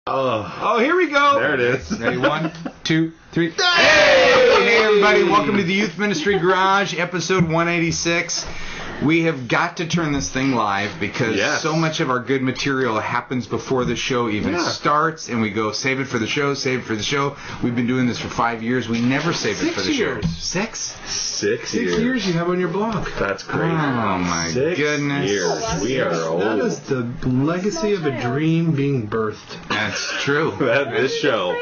Oh, here we go. There it is. Ready? 1, 2, 3. Hey, everybody. Welcome to the Youth Ministry Garage, episode 186. We have got to turn this thing live because so much of our good material happens before the show even starts, and we go save it for the show, save it for the show. We've been doing this for 5 years. We never save it for the show. 6? 6 years. 6 years you have on your blog. That's crazy. Oh, my 6 goodness. years. We are old. That is the legacy of a dream being birthed. That's true. This show.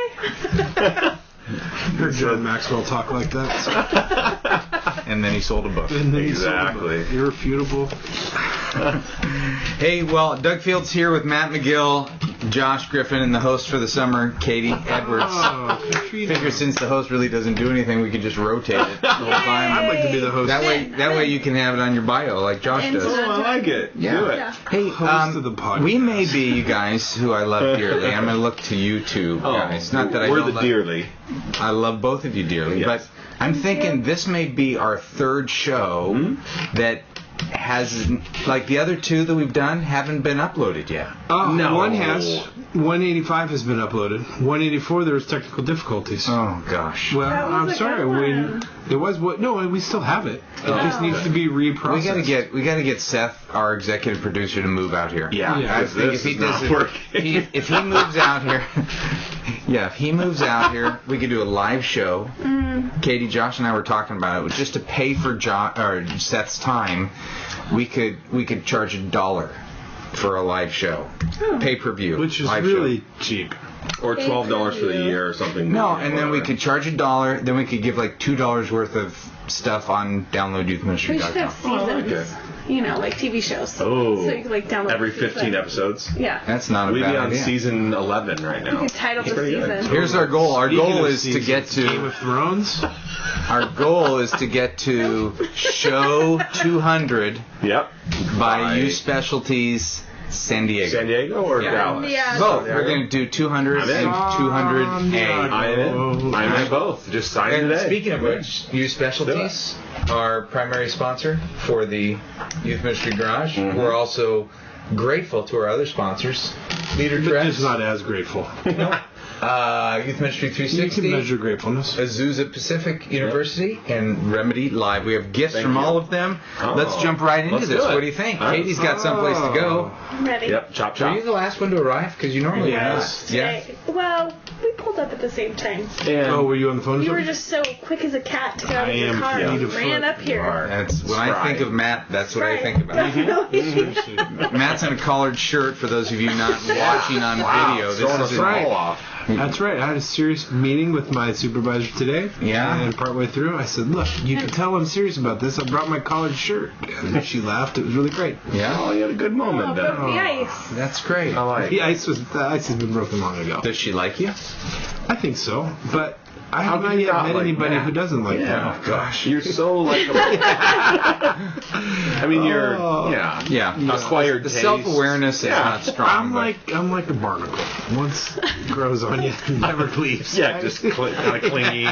Heard John Maxwell talk like that. And then he sold a book. Exactly. Irrefutable. Hey, well, Doug Fields here with Matt McGill, Josh Griffin, and the host for the summer, Katie Edwards. Figure since the host really doesn't do anything, we could just rotate it the whole time. I'd like to be the host. That way you can have it on your bio like Josh does. Oh, I like it. Yeah. Do it. Hey, Host of the podcast. we may be, you guys, who I love dearly. I'm going to look to you two guys. Not that I we're don't the dearly. I love both of you dearly, Yes. but I'm thinking this may be our third show that has, like the other two that we've done, haven't been uploaded yet. Oh, No. one has. 185 has been uploaded. 184, there was technical difficulties. Oh, gosh. Well, That was I'm a sorry. good one. It was what? No, we still have it. It just needs to be reprocessed. We gotta get Seth, our executive producer, to move out here. Yeah. Yeah. I think if he does it, if he moves out here, if he moves out here, we could do a live show. Katie, Josh, and I were talking about it. Just to pay for Seth's time, we could charge $1 for a live show, pay-per-view, Which is live really show. cheap. Or $12 for the year or something. No, and then we could charge $1. Then we could give like $2 worth of stuff on We should have downloadyouthministry.com. seasons. You know, like TV shows. Oh. So you could like download Every the season. 15 episodes. Yeah. That's not a We'd bad be on idea. season 11 right now. You could title the Pretty good. season. Here's our goal. Our Speaking goal of is to get Game of to Thrones. our goal is to get to show 200 Yep. by U Specialties San Diego. San Diego or Yeah. Dallas? Yeah. Both. We're going to do 200 I'm in. and 200A. I'm in. I'm in both. Just sign And today. speaking of which, U Specialties, our primary sponsor for the Youth Ministry Garage. We're also grateful to our other sponsors, Leader But Dress, just not as grateful. Youth Ministry You 360. can measure gratefulness. Azusa Pacific University and Remedy Live. We have gifts Thank from you. all of them. Oh. Let's jump right into Let's this. do it. What do you think? All right. Katie's got someplace to go. I'm ready. Yep. Chop Were chop. you the last one to arrive? Because you normally Yes. Yeah. Well, we pulled up at the same time. Oh, were you on the phone? or You were something? just so quick as a cat to get out I of your am car fleet and of ran foot. up here. That's when I Spry. think of Matt. That's what I Right. think about. Definitely. Matt's in a collared shirt. For those of you not watching on video, Throwing this us is all off. That's right. I had a serious meeting with my supervisor today. Yeah. And partway through, I said, "Look, you can tell I'm serious about this. I brought my collared shirt." And she laughed. It was really great. Yeah, Oh, you had a good moment Oh, then. but the ice. that's great. I like. The ice has been broken long ago. Does she like you? I think so, but I How have could not you yet not met like anybody that? who doesn't like Yeah. that. Gosh, you're so likable. I mean, you're Yeah. acquired The taste. self-awareness is not strong. I'm but- like a barnacle. Once it grows on you, it never leaves. Yeah, just kind of clingy.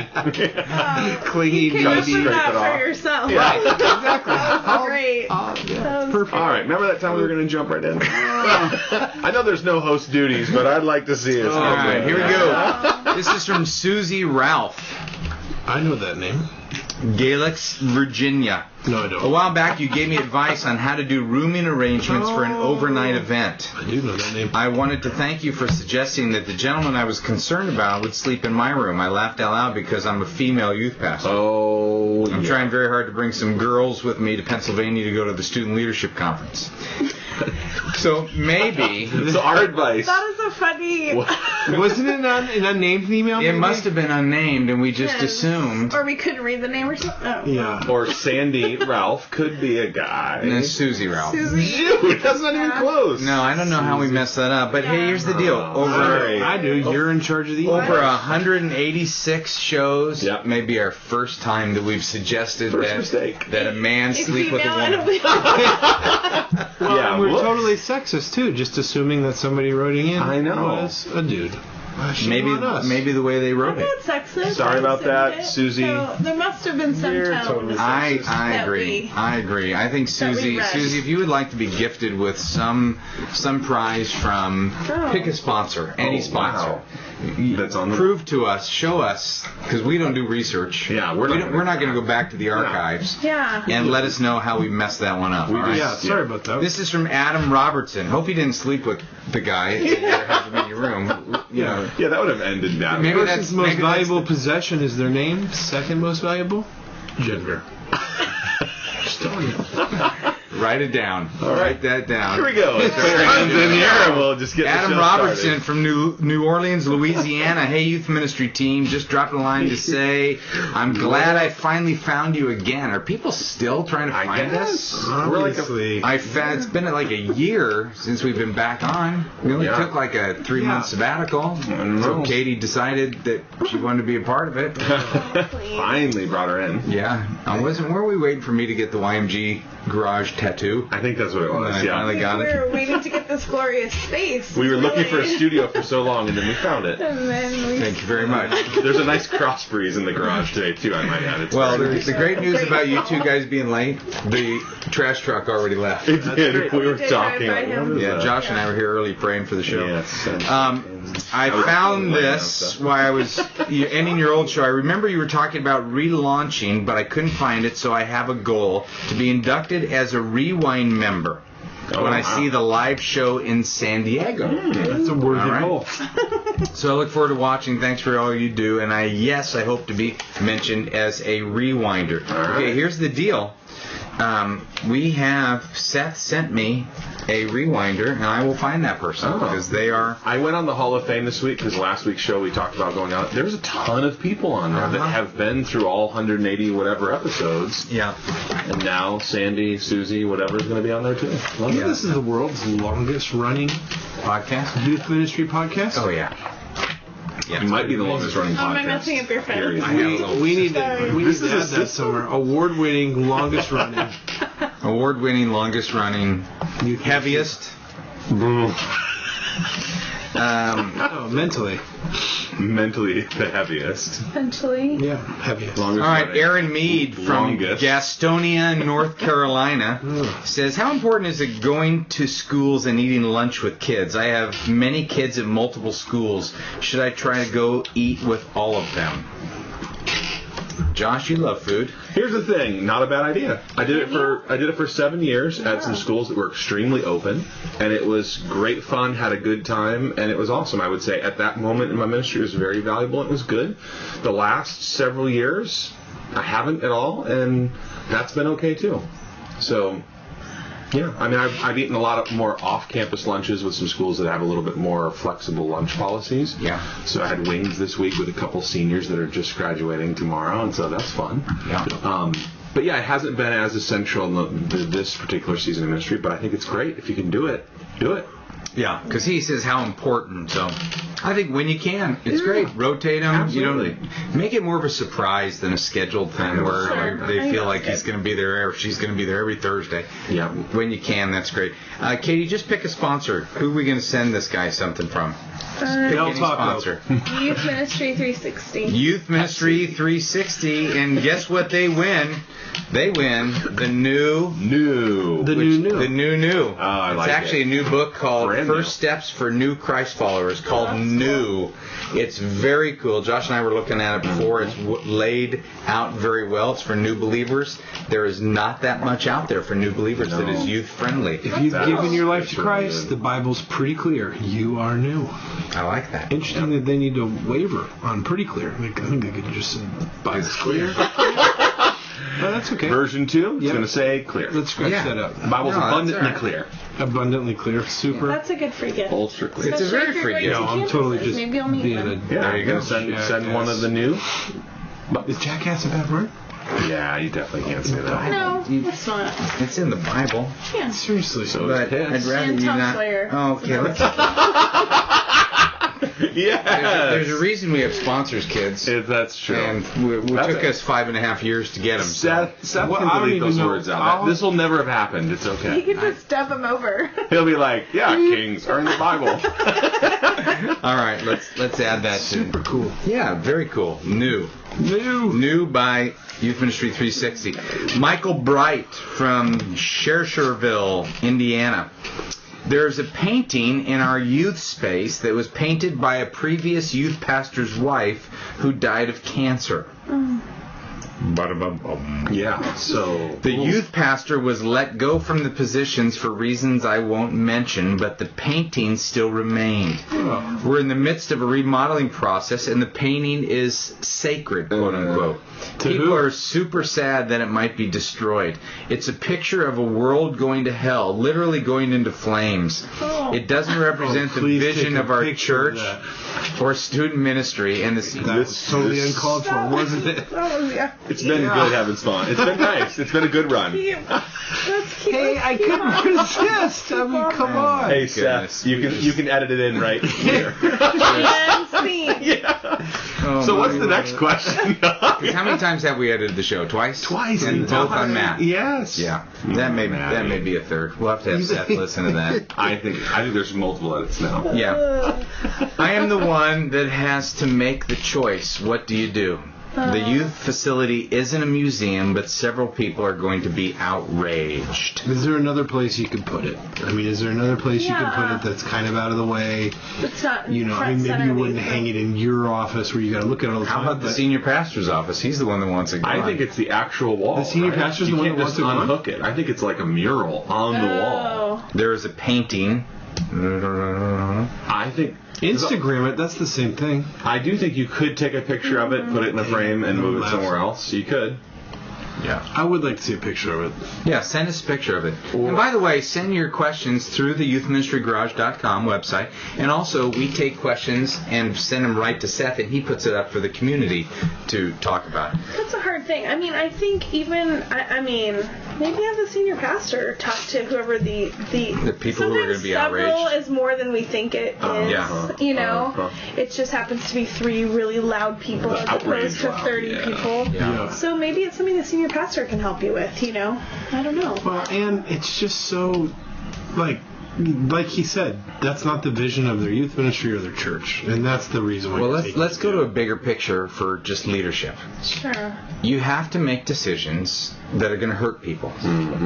Clingy, You can Gotta do scrape that it off. for yourself. Yeah. Exactly. That was great. Yeah, perfect. All right, remember that time we were going to jump right in? I know there's no host duties, but I'd like to see us. All right, here we go. This is from Susie Ralph, I know that name. Galix, Virginia. No, I A don't. while back, you gave me advice on how to do rooming arrangements for an overnight event. I do know that name. I wanted to thank you for suggesting that the gentleman I was concerned about would sleep in my room. I laughed out loud because I'm a female youth pastor. Oh, I'm trying very hard to bring some girls with me to Pennsylvania to go to the Student Leadership Conference. So maybe So our advice. That is a funny. Wasn't it an unnamed email? it must have been unnamed, and we just Yes. assumed. Or we couldn't read the name or something. Oh. Yeah. Or Sandy Ralph could be a guy. And then Susie Ralph. Susie. Dude, that's not even close. No, I don't know how we messed that up, but hey, here's the deal. Over I do. You're in charge of the email. over 186 shows, Yep. maybe our first time that we've suggested First mistake. that a man It's sleep with a female and woman. Well, Yeah, and we're whoops. totally sexist too, just assuming that somebody writing in I know. was a dude. maybe the way they wrote I'm it. not sexist. Sorry about that, It. Susie. So there must have been some You're tone. totally I that agree. we- I agree. I think that we Susie, read. if you would like to be gifted with some prize from, pick a sponsor, any sponsor. Wow. That's on the Prove to us, show us, because we don't do research. Yeah, we're not going to go back to the archives. Yeah. And let us know how we messed that one up. All right? Yeah, sorry about that. This is from Adam Robertson. Hope you didn't sleep with the guy that has him in your room. You know, Yeah, that would have ended that. Maybe Person's most valuable possession is their name. Second most valuable, gender. Just telling you. write it down. All right. Write that down. Here we go. Let's put our hands in here and we'll just get the Adam show Robertson started. from New Orleans, Louisiana. Hey, youth ministry team. Just dropped a line to say, I'm glad I finally found you again. Are people still trying to find us? We're like Obviously. It's been like a year since we've been back on. We only took like a 3-month sabbatical. So Katie decided that she wanted to be a part of it. Finally brought her in. Yeah. Were we waiting for me to get the YMG garage tattoo? I think that's what it And was. I Yeah. finally got We it. were waiting to get this glorious space. We were looking for a really. studio for so long and then we found it. And then we Thank you very much. There's a nice cross breeze in the garage today too, I might add. It's Well, very the great news about you two guys being late, the trash truck already left. It did. great. We were Did talking. drive by Like, him. what is Yeah, that? Josh and I were here early praying for the show. Yes. I found this while I was ending your old show. I remember you were talking about relaunching, but I couldn't find it, so I have a goal to be inducted as a Rewind member when I see the live show in San Diego. That's a worthy All right. goal. So I look forward to watching. Thanks for all you do. And I hope to be mentioned as a rewinder. Okay, here's the deal. Seth sent me a rewinder, and I will find that person because they are. I went on the Hall of Fame this week because last week's show we talked about going out. There's a ton of people on there that have been through all 180 whatever episodes. Yeah. And now Sandy, Susie, whatever is going to be on there too. Love it. This is the world's longest running Podcast? youth ministry podcast. Oh, yeah. It might be the longest running How am I podcast. messing up your phone? Period. We need to This is add a that system. somewhere. Award-winning, longest running. Award-winning, longest running, heaviest. Oh, mentally. Mentally the heaviest. Essentially. Yeah, heaviest. Longest All right, running. Aaron Mead from Longest. Gastonia, North Carolina, says, how important is it going to schools and eating lunch with kids? I have many kids at multiple schools. Should I try to go eat with all of them? Josh, you love food. Here's the thing, not a bad idea. I did it for 7 years at some schools that were extremely open, and it was great fun, had a good time, and it was awesome. I would say at that moment in my ministry it was very valuable. It was good. The last several years I haven't at all, and that's been okay too. So yeah, I mean, I've eaten a lot of more off-campus lunches with some schools that have a little bit more flexible lunch policies. Yeah. So I had wings this week with a couple seniors that are just graduating tomorrow, and so that's fun. Yeah. But yeah, it hasn't been as essential in this particular season of ministry, but I think it's great. If you can do it, do it. Yeah, because he says how important. So I think when you can, it's great. Rotate them. Absolutely. You don't make it more of a surprise than a scheduled thing where they feel like he's going to be there or she's going to be there every Thursday. Yeah. When you can, that's great. Katie, just pick a sponsor. Who are we going to send this guy something from? Pick Del any Taco. sponsor. Youth Ministry 360. Youth Ministry 360, and guess what they win? They win the new. The new. Oh, I like It's actually it. a new book called Brand new. First Steps for New Christ Followers, called New. It's very cool. Josh and I were looking at it before. It's laid out very well. It's for new believers. There is not that much out there for new believers that is youth friendly. If you've given your life to That's really Christ, good. the Bible's pretty clear. You are new. I like that. Interesting that they need to waver on pretty clear. Like, I think they could just say Bible's clear. That's okay. Version 2, it's Yeah. going to say clear. Let's scratch Yeah. that up. Bible's No, that's abundantly all right. clear. Abundantly clear. Super. That's a good free gift. Ultra clear. It's a Especially very if you're free going gift. to No, I'm totally campuses. just Maybe I'll meet being them. a Yeah, There you you're go. going to send one of the new? Is jackass a bad word? Yeah, you definitely can't say that. No, it's not. It's in the Bible, Yeah. Seriously. So but it's I'd rather And you Tom not. Sawyer. Oh, okay, let's. Yes. There's a reason we have sponsors, kids. That's true. And it took us 5.5 years to get them. Seth Well, can I don't delete even those know. words out. This will never have happened. It's You okay. can just dub them over. He'll be like, yeah, kings are in the Bible. All right, let's add that to. Super cool. Yeah, very cool. New by Youth Ministry 360. Michael Bright from Schercherville, Indiana. There's a painting in our youth space that was painted by a previous youth pastor's wife who died of cancer. Yeah, so... The youth pastor was let go from the positions for reasons I won't mention, but the painting still remained. We're in the midst of a remodeling process, and the painting is sacred, quote unquote. People are super sad that it might be destroyed. It's a picture of a world going to hell, literally going into flames. It doesn't represent the vision of our church or student ministry, and this totally uncalled for, wasn't it? Oh, yeah. It's been good having spawn. It's been nice. It's been a good run. That's cute. Hey, I couldn't resist. I mean, come on. Hey, Seth, you can edit it in right here. And scene. Yeah. Oh, So what's the next question? How many times have we edited the show? Twice? Twice. And both on Matt. Yes. Yeah. That may be a third. We'll have to have Seth listen to that. I think there's multiple edits now. Yeah. I am the one that has to make the choice. What do you do? The youth facility isn't a museum, but several people are going to be outraged. Is there another place you could put it? I mean, is there another place you could put it that's kind of out of the way? It's not. You know, I mean, maybe you wouldn't hang it in your office where you got to look at it all the time. How about the senior pastor's office? He's the one that wants it gone. I think it's the actual wall. The senior right? pastor's You the one can't that just wants it gone? unhook it. I think it's like a mural on the wall. There is a painting. I think Instagram it, that's the same thing. I do think you could take a picture of it, put it in a frame, and move it somewhere else. You could. Yeah. I would like to see a picture of it. Yeah, send us a picture of it. And by the way, send your questions through the youthministrygarage.com website. And also, we take questions and send them right to Seth, and he puts it up for the community to talk about. That's a hard thing. I mean, I think even, I mean, maybe have the senior pastor talk to whoever the people who are going to be outraged. Several is more than we think it is. Yeah. You know, it just happens to be 3 really loud people as opposed to 30 people. Yeah. So maybe it's something the senior pastor can help you with. You know, I don't know. Well, and it's just so, like he said, that's not the vision of their youth ministry or their church, and that's the reason why. Well, let's go to a bigger picture for just leadership. Sure. You have to make decisions that are going to hurt people.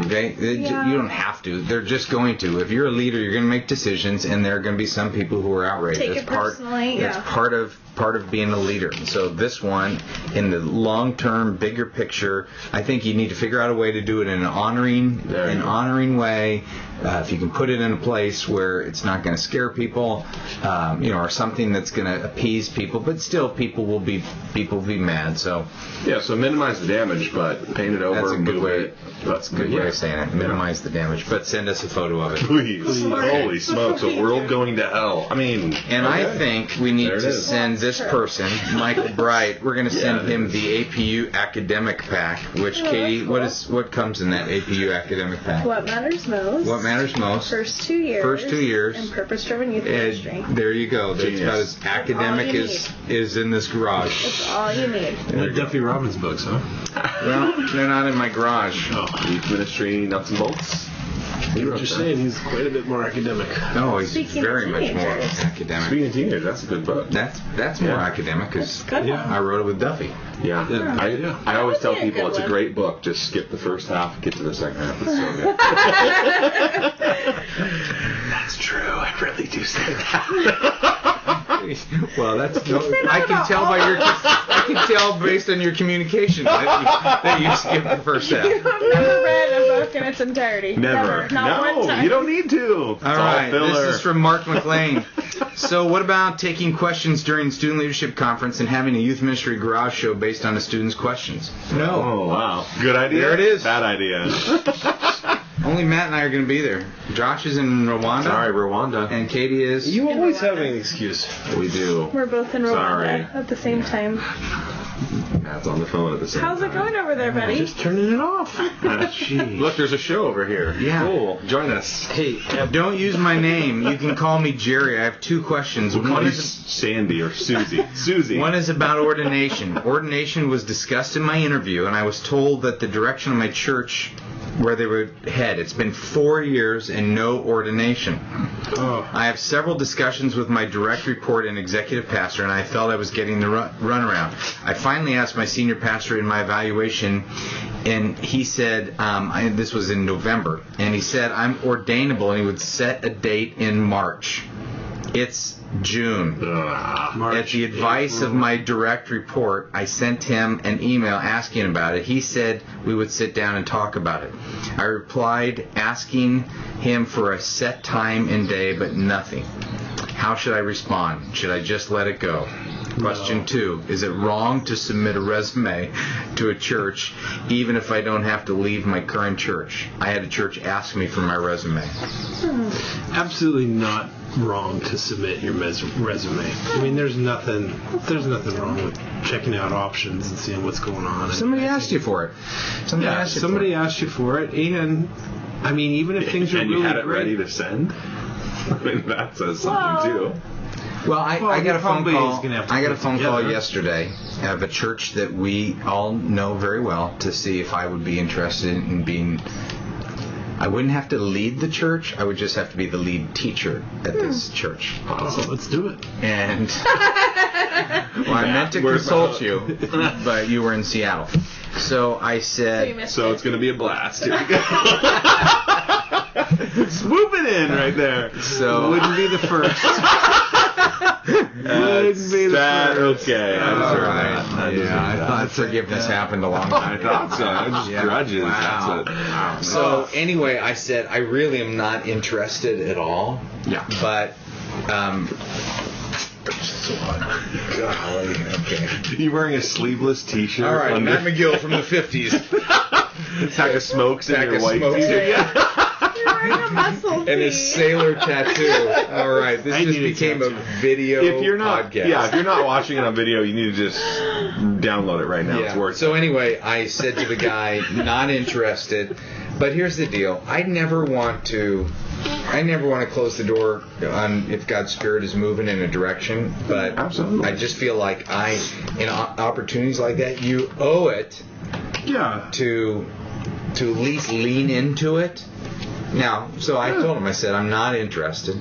Okay? Yeah. You don't have to. They're just going to. If you're a leader, you're going to make decisions, and there are going to be some people who are outraged. Take it personally. That's part of being a leader. So this one, in the long-term, bigger picture, I think you need to figure out a way to do it in an honoring way. If you can put it in a place where it's not going to scare people, or something that's going to appease people, but still people will be mad. So so minimize the damage, but paint it over. that's a good move way. it. That's a good way of saying it. Minimize the damage, but send us a photo of it. Please. Holy smokes, a world going to hell. I mean, And I think we need There it to is. send this person, Michael Bright, we're going to send him the APU Academic Pack, which, Katie, what comes in that APU Academic Pack? What matters most? What matters most? First 2 years. First 2 years. And purpose-driven youth ministry. There you go. That's Genius. about as academic all you is in this garage. That's all you need. Like Duffy Robbins books, huh? Well, they're not in my garage. youth ministry, nuts and bolts. He wrote Just that. saying, he's quite a bit more academic. No, he's Speaking of very much more teenagers. academic. Speaking of teenagers, that's a good book. That's more academic because Good one. I wrote it with Duffy. Yeah. Yeah. I always tell That would be a people good it's a one. great book. Just skip the first half, get to the second half. It's so good. That's true. I really do say that. Well, I can tell based on your communication that you skipped the first half. I've never read a book in its entirety. Never. Not one No, time. you don't need to. It's All right, filler. this is from Mark McLean. So what about taking questions during Student Leadership Conference and having a youth ministry garage show based on a student's questions? No. Oh, wow. Good idea. There it is. Bad idea. Only Matt and I are going to be there. Josh is in Rwanda. Sorry, Rwanda. And Katie is... You always have an excuse. We do. We're both in Sorry. Rwanda at the same time. Pat's on the phone at the same time. How's it going over there, Benny? Just turning it off. Look, there's a show over here. Yeah. Cool. Join us. Hey, don't use my name. You can call me Jerry. I have two questions. We'll call One you is Sandy or Susie. Susie. One is about ordination. Ordination was discussed in my interview, and I was told that the direction of my church, where they would head. It's been 4 years and no ordination. Oh. I have several discussions with my direct report and executive pastor, and I felt I was getting the runaround. I finally asked my senior pastor in my evaluation, and he said, this was in November, and he said, I'm ordainable, and he would set a date in March. It's June. At the advice of my direct report, I sent him an email asking about it. He said we would sit down and talk about it. I replied asking him for a set time and day, but nothing. How should I respond? Should I just let it go? Question 2, is it wrong to submit a resume to a church even if I don't have to leave my current church? I had a church ask me for my resume. Absolutely not wrong to submit your resume. I mean, there's nothing wrong with checking out options and seeing what's going on. Somebody asked you for it. Somebody asked you for it, and I mean, even if things are and really you had it great, ready to send. I mean, that says something too. Well, I got a phone call. I got a phone call together yesterday of a church that we all know very well to see if I would be interested in being. I wouldn't have to lead the church. I would just have to be the lead teacher at this church. Oh, let's do it. And well, I meant to consult you, but you were in Seattle. So I said. So it's going to be a blast. Here we go. Swooping in right there. So wouldn't be the first. Okay. All right. Yeah, I thought forgiveness happened a long time ago. I thought so. I just grudges. Wow. That's it. So anyway, I said I really am not interested at all. Yeah. But golly, okay. You wearing a sleeveless T-shirt? All right, under Matt McGill from the 50s. sack of smokes in your white smokes. T-shirt. You're wearing a muscle tee. And his sailor tattoo. All right, this just became a video If you're not, podcast. if you're not watching it on video, you need to just download it right now. It's worth So it. anyway, I said to the guy, not interested. But here's the deal: I never want to close the door on if God's Spirit is moving in a direction. But Absolutely. I just feel like in opportunities like that, you owe it to at least lean into it. Now, so I told him, I said, I'm not interested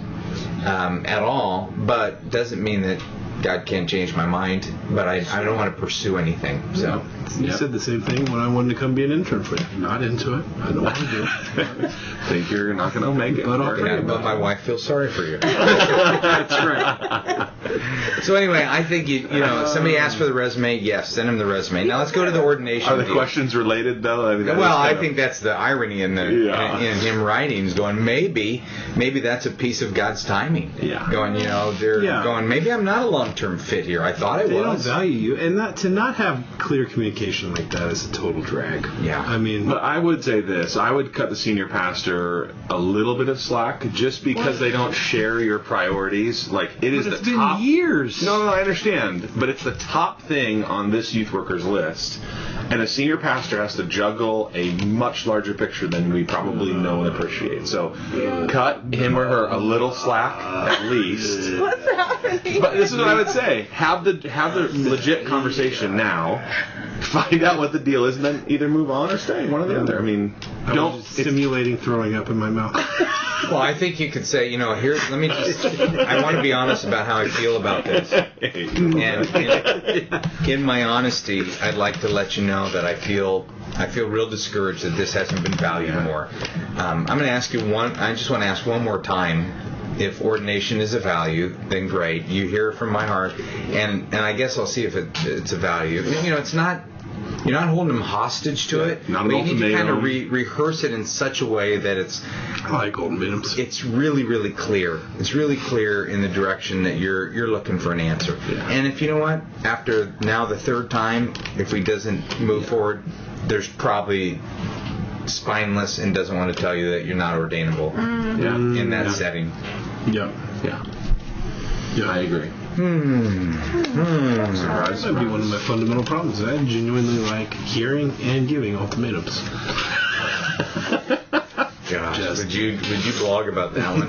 at all, but doesn't mean that God can't change my mind, but I don't want to pursue anything. So You said the same thing when I wanted to come be an intern for you. Not into it. I don't want to do it. Think you're not going to make it. But I'll yeah, but my wife feels sorry for you. That's right. So anyway, I think you know, somebody asked for the resume. Yes, send him the resume. Now let's go to the ordination. Are the deal. questions related though? I mean, I think that's the irony in in him writing is going, maybe that's a piece of God's timing. Yeah. Going, going, maybe I'm not a long-term fit here. I thought I They don't was. value you, and to not have clear communication like that is a total drag. Yeah. I mean, But I would say this: I would cut the senior pastor a little bit of slack just because they don't share your priorities. Like it is it's the been top. years. No, I understand, but it's the top thing on this youth workers list, and a senior pastor has to juggle a much larger picture than we probably know and appreciate. So, cut him or her a little slack at least. What's happening? But this is what I would say: have the legit conversation now. Find out what the deal is, and then either move on or stay. One or the other. I mean, I was simulating throwing up in my mouth. Well, I think you could say, here, let me just, I want to be honest about how I feel about this. And in my honesty, I'd like to let you know that I feel real discouraged that this hasn't been valued more. I'm going to ask you I just want to ask one more time. If ordination is a value, then great. You hear it from my heart, and I guess I'll see if it's a value. It's not. You're not holding them hostage to it. Not but an you need to ultimatum. kind of rehearse it in such a way that it's. I like ultimatums. It's really, really clear. It's really clear in the direction that you're looking for an answer. Yeah. And if you know what, after now the third time, if he doesn't move forward, there's probably spineless and doesn't want to tell you that you're not ordainable in that setting. Yeah. Yeah, I agree. That might be one of my fundamental problems. I genuinely like hearing and giving ultimatums. Gosh, would you blog about that one?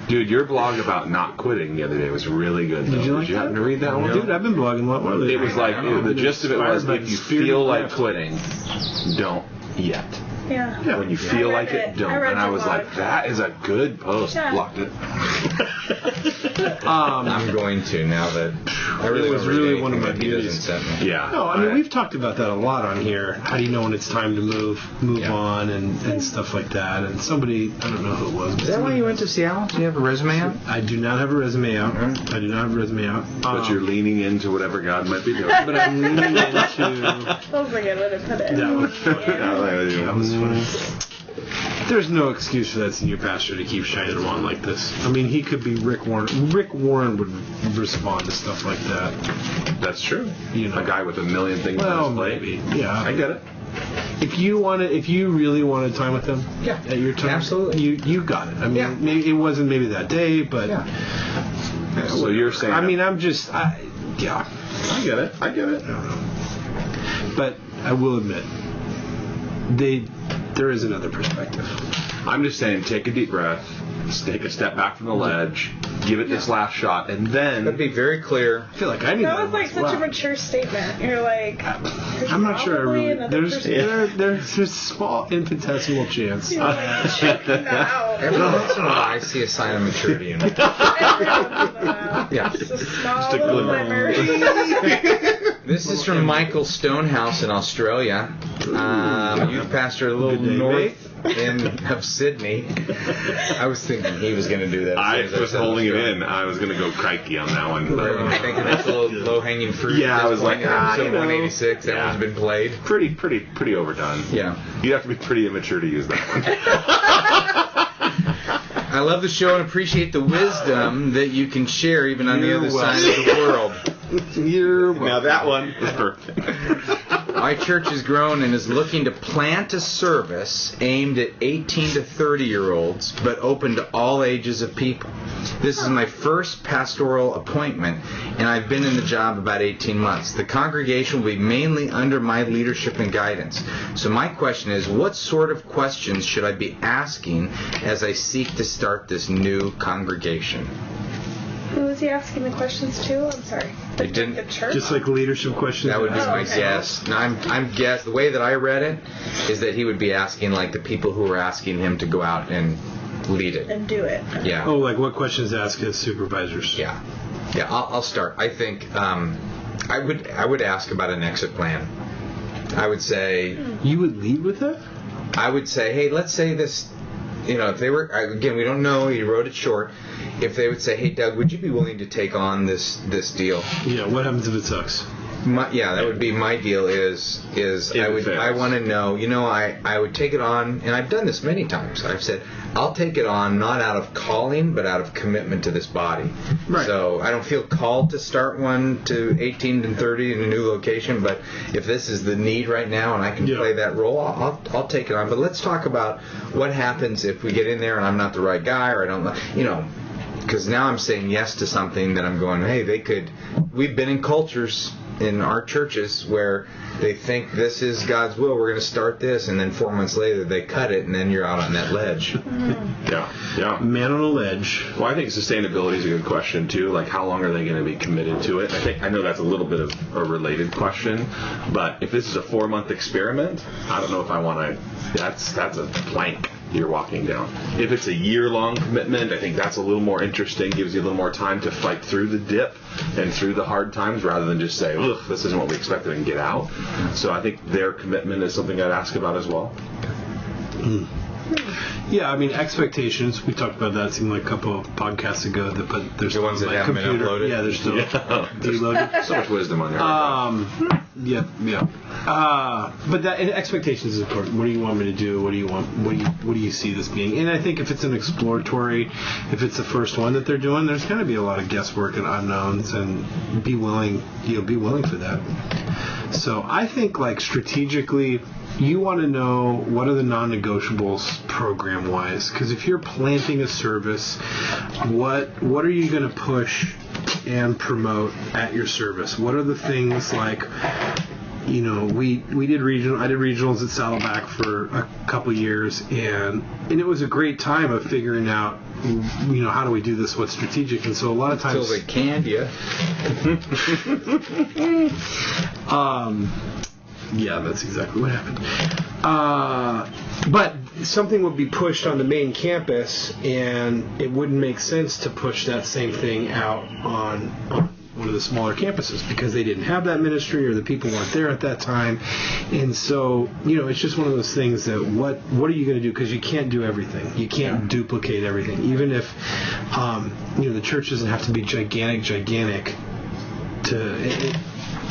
Dude, your blog about not quitting the other day was really good. Did you like happen to read that one? Dude, I've been blogging a lot more lately. It was like, the gist of it was, if you feel like quitting, don't yet. Yeah. When you feel like it, don't. And I was like, that is a good post. Yeah. Blocked it. I'm going to now that I really was really one of my beauties. Yeah. No, I mean, we've talked about that a lot on here. How do you know when it's time to move on and stuff like that? And somebody, I don't know who it was. Is that why you went to Seattle? Do you have a resume out? I do not have a resume out. I do not have a resume out. But you're leaning into whatever God might be doing. But I'm leaning into... That was a good way to put it. That was funny. There's no excuse for that senior pastor to keep shining them on like this. I mean, he could be Rick Warren. Rick Warren would respond to stuff like that. That's true. You know, a guy with a million things on his plate. Maybe. Yeah, I get it. If you really wanted time with him, at your time, absolutely, you got it. I mean, maybe it wasn't that day, but so you're saying? I mean, I get it. I get it. But I will admit, there is another perspective. I'm just saying, take a deep breath, take a step back from the ledge, give it this last shot, and then... That'd be very clear. I feel like I need that was like such a mature statement. You're like... I'm not sure I really... There's a small infinitesimal chance. You're like, check that out. Every once in a while, I see a sign of maturity in it. Yeah. Just a small little glimmer. This is from Michael Stonehouse in Australia, youth pastor a little north of Sydney. I was thinking he was going to do that. I was holding it in. I was going to go crikey on that one. But I thinking that's a little low-hanging fruit. Yeah, I was like, episode 186. That one's been played. Pretty overdone. Yeah, you'd have to be pretty immature to use that one. I love the show and appreciate the wisdom that you can share even on the other side of the world. Now that one is perfect. My church has grown and is looking to plant a service aimed at 18 to 30-year-olds, but open to all ages of people. This is my first pastoral appointment, and I've been in the job about 18 months. The congregation will be mainly under my leadership and guidance. So my question is, what sort of questions should I be asking as I seek to start this new congregation? Who was he asking the questions to? I'm sorry. It didn't. The church? Just like leadership questions. That would be my guess. Now, I'm guess. The way that I read it is that he would be asking like the people who were asking him to go out and lead it and do it. Yeah. Oh, like what questions to ask his supervisors? Yeah. I'll start. I think I would ask about an exit plan. I would say you would lead with that. I would say, hey, let's say this. You know, if they were again, we don't know. He wrote it short. If they would say, hey, Doug, would you be willing to take on this deal? Yeah. What happens if it sucks? That would be my deal. I want to know. You know, I would take it on, and I've done this many times. I've said I'll take it on not out of calling, but out of commitment to this body. Right. So I don't feel called to start one to 18 and 30 in a new location, but if this is the need right now and I can play that role, I'll take it on. But let's talk about what happens if we get in there and I'm not the right guy, or I don't, because now I'm saying yes to something that I'm going, hey, they could. We've been in cultures in our churches where they think this is God's will, we're going to start this, and then 4 months later they cut it, and then you're out on that ledge. Yeah. Man on a ledge. Well, I think sustainability is a good question too. Like, how long are they going to be committed to it? I know that's a little bit of a related question, but if this is a 4-month experiment, I don't know if I want to. That's a plank you're walking down. If it's a year-long commitment, I think that's a little more interesting, gives you a little more time to fight through the dip and through the hard times rather than just say, ugh, this isn't what we expected, and get out. So I think their commitment is something I'd ask about as well. Yeah, I mean, expectations. We talked about that. It seemed like a couple of podcasts ago. But there's the ones that haven't been uploaded. Yeah, there's still deloaded. So much wisdom on there. Yeah. But that expectations is important. What do you want me to do? What do you want? What do you see this being? And I think if it's an exploratory, if it's the first one that they're doing, there's going to be a lot of guesswork and unknowns, and be willing for that. So I think, like, strategically, you want to know what are the non-negotiables program-wise, because if you're planting a service, what are you going to push and promote at your service? What are the things like? We did regional. I did regionals at Saddleback for a couple years, and it was a great time of figuring out, how do we do this? What's strategic? And so a lot of times, until they canned you. Yeah, that's exactly what happened. But something would be pushed on the main campus, and it wouldn't make sense to push that same thing out on one of the smaller campuses because they didn't have that ministry or the people weren't there at that time. And so, it's just one of those things that what are you going to do? Because you can't do everything. You can't duplicate everything. Even if, the church doesn't have to be gigantic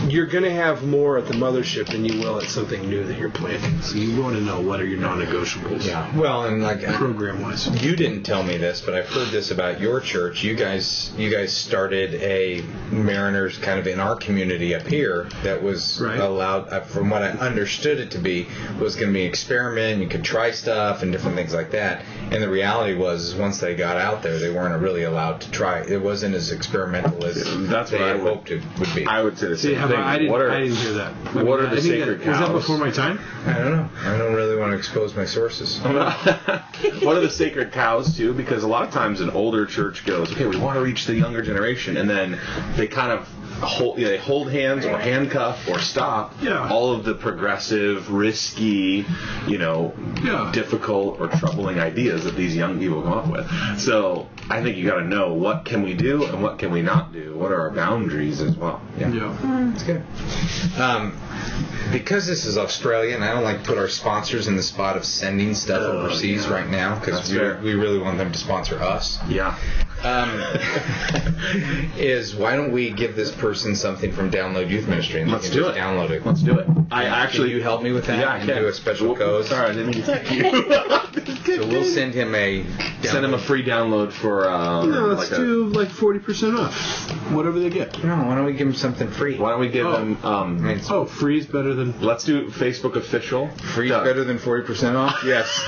you're going to have more at the mothership than you will at something new that you're planning. So you want to know what are your non-negotiables. Yeah. Well, and program-wise. You didn't tell me this, but I've heard this about your church. You guys started a Mariners kind of in our community up here that was allowed, from what I understood it to be, was going to be an experiment. You could try stuff and different things like that. And the reality was, once they got out there, they weren't really allowed to try. It wasn't as experimental as they had hoped it would be. I would say the same thing. I didn't hear that. What are the sacred cows? Was that before my time? I don't know. I don't really want to expose my sources. What are the sacred cows, too? Because a lot of times an older church goes, okay, we want to reach the younger generation, and then they kind of they hold hands or handcuff or stop all of the progressive, risky, difficult or troubling ideas that these young people come up with. So I think you got to know what can we do and what can we not do. What are our boundaries as well? That's good. Because this is Australia, and I don't like to put our sponsors in the spot of sending stuff overseas right now because we really want them to sponsor us. Yeah. Is why don't we give this person something from Download Youth Ministry and let's do it. Download it. Let's do it. Can you help me with that? Yeah, I can. Do a special code. Sorry, I didn't mean to So we'll send him a free download for. Let's do 40% off, whatever they get. No, why don't we give him something free? Why don't we give them? Free's better than. Let's do Facebook official. Free's better than 40% off. Yes.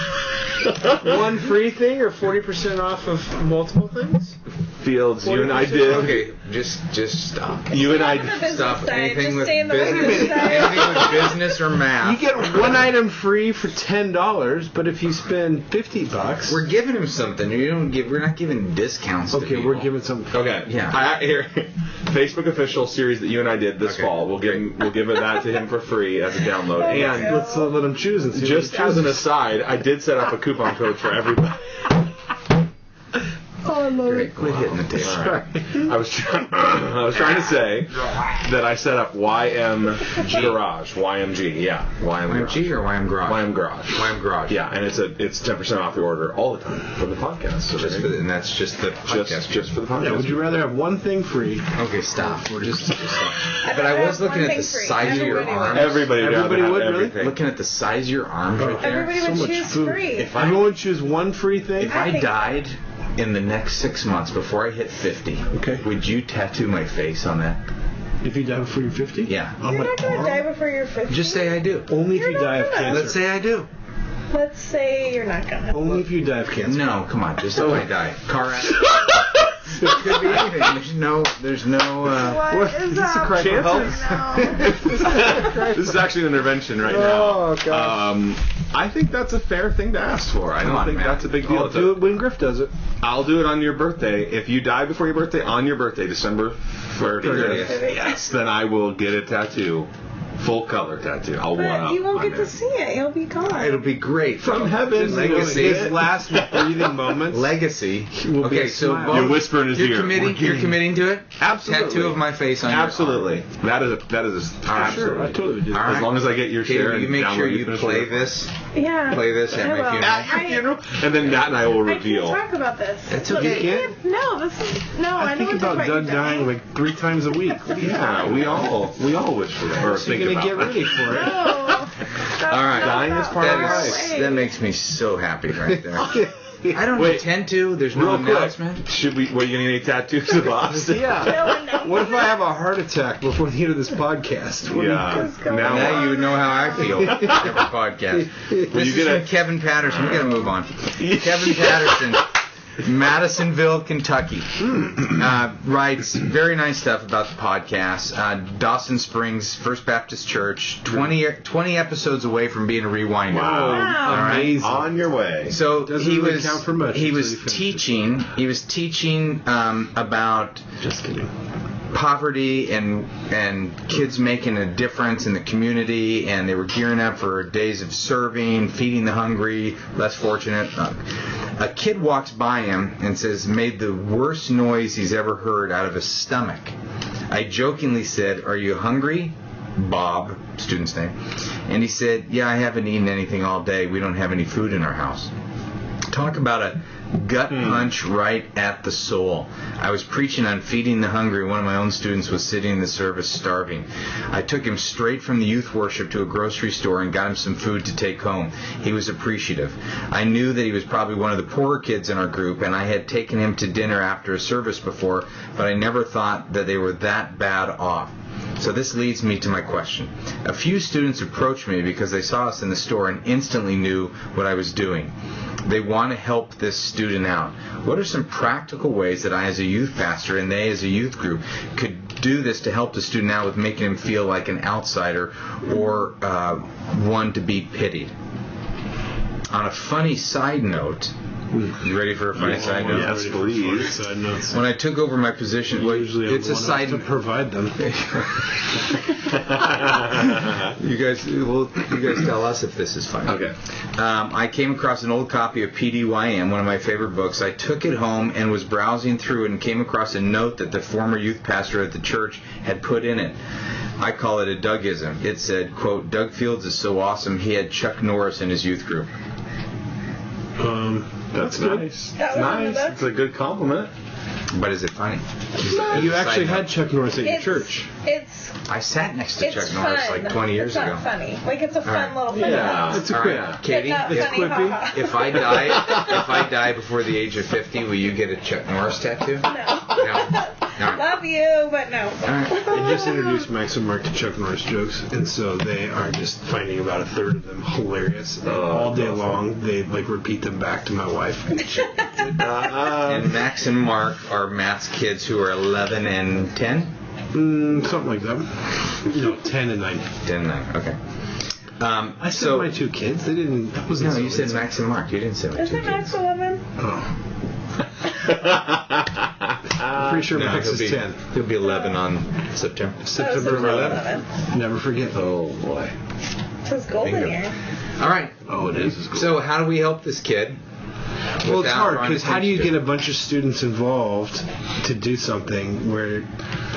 One free thing or 40% off of multiple things? Fields, you and I did. Okay, just stop. You and I did. Stop anything just with stay in the business. Anything with business or math. You get one item free for $10, but if you spend $50, we're giving him something. We're not giving discounts. To people. We're giving something. Okay, yeah. Here, Facebook official series that you and I did this fall. We'll give that to him for free as a download. And let's let him choose and see. Just as an aside, I did set up a coupon code for everybody. Oh, I love it. Quit hitting the table. Right. I was trying to say that I set up YM Garage. YMG, yeah. YMG or YM Garage? YM Garage. YM Garage. Yeah, and it's 10% off the order all the time for the podcast. So and that's just the podcast. Just for the podcast. Yeah, would you rather have one thing free? Okay, stop. Just stop. But I was looking at the size of your arms. Everybody would really? Looking at the size of your arms right there. Everybody would choose free. Everyone would choose one free thing? If I died in the next 6 months before I hit 50, would you tattoo my face on that? If you die before you're 50? Yeah. You're not going to die before you're 50. Just say I do. Only if you die of cancer. Let's say I do. Let's say you're not going to. Only if you die of cancer. No, come on. Just if I die. Car accident. It could be anything. There's no. What is that? This is actually an intervention right now. Oh, God. I think that's a fair thing to ask for. I don't think that's a big deal. I'll do it when Griff does it. I'll do it on your birthday. If you die before your birthday, on your birthday, December 30th, yes, then I will get a tattoo. Full color tattoo. I'll one up. You won't get to see it. You'll be gone. It'll be great. From heaven. Legacy. His last breathing moments. Legacy. Okay, so you're whispering his ear. You're committing to it? Absolutely. Tattoo of my face on your arm. Absolutely. That is absolutely. Sure, I totally do. As long as I get your share. Will you make sure you play this? Yeah. Play this at my funeral. At your funeral? And then Matt and I will reveal. I can't talk about this. It's okay. You can't? No, this is... No, I think about Doug dying like 3 times a week. Yeah, we all wish for that. Or think you're about going to get ready for it. No. All right. Dying is part of life. That makes me so happy right there. I don't intend to. There's no Real announcement. Quick, were you going to get any tattoos of Austin? Yeah. What if I have a heart attack before the end of this podcast? Now you would know how I feel every podcast. This is from Kevin Patterson. We got to move on. Kevin Patterson. Madisonville, Kentucky. Writes very nice stuff about the podcast. Dawson Springs First Baptist Church, 20 episodes away from being a rewinder. Wow. Amazing. On your way. So Doesn't he really was count for much he until was you finish teaching. He was teaching about Just kidding. poverty and kids making a difference in the community, and they were gearing up for days of serving, feeding the hungry, less fortunate. A kid walks by him and says, made the worst noise he's ever heard out of his stomach. I jokingly said, "Are you hungry?" Bob, student's name. And he said, "Yeah, I haven't eaten anything all day. We don't have any food in our house." Talk about a gut punch right at the soul. I was preaching on feeding the hungry. One of my own students was sitting in the service starving. I took him straight from the youth worship to a grocery store and got him some food to take home. He was appreciative. I knew that he was probably one of the poorer kids in our group, and I had taken him to dinner after a service before, but I never thought that they were that bad off. So this leads me to my question. A few students approached me because they saw us in the store and instantly knew what I was doing. They want to help this student out. What are some practical ways that I as a youth pastor and they as a youth group could do this to help the student out with making him feel like an outsider or one to be pitied? On a funny side note, you ready for a funny side note? Yes, please. When I took over my position, Usually it's a side to provide them. You guys tell us if this is funny. Okay. I came across an old copy of PDYM, one of my favorite books. I took it home and was browsing through it and came across a note that the former youth pastor at the church had put in it. I call it a Dougism. It said, quote, "Doug Fields is so awesome, he had Chuck Norris in his youth group." That's nice. That It's was nice. the- It's a good compliment. But is it funny? You actually Side note. had Chuck Norris at your church. I sat next to It's Chuck Norris fun. like 20 years it's not ago. funny. Like, it's a fun right. little funny. Yeah. It's a All quick. right, Katie, But not if, funny, quippy. haha. if I die before the age of 50, will you get a Chuck Norris tattoo? No. No. All right. Love you, but no. All right. I just introduced Max and Mark to Chuck Norris jokes, and so they are just finding about a third of them hilarious. And all day long, they like repeat them back to my wife. And she gets it. And Max and Mark are Matt's kids who are 11 and 10? Something like that. No, 10 and 9. 10 and 9, okay. I said my two kids. They didn't. That wasn't. No, so you said easy. Max and Mark. You didn't say my two Isn't kids. Max 11? Oh. I'm pretty sure Max is 10. He'll be 11 on September. September 11th. Never forget. Oh, boy. It's his golden Bingo. year. All right. Oh, it is. Cool. So how do we help this kid? Well, it's without hard drawing because how do you attention get a bunch of students involved to do something where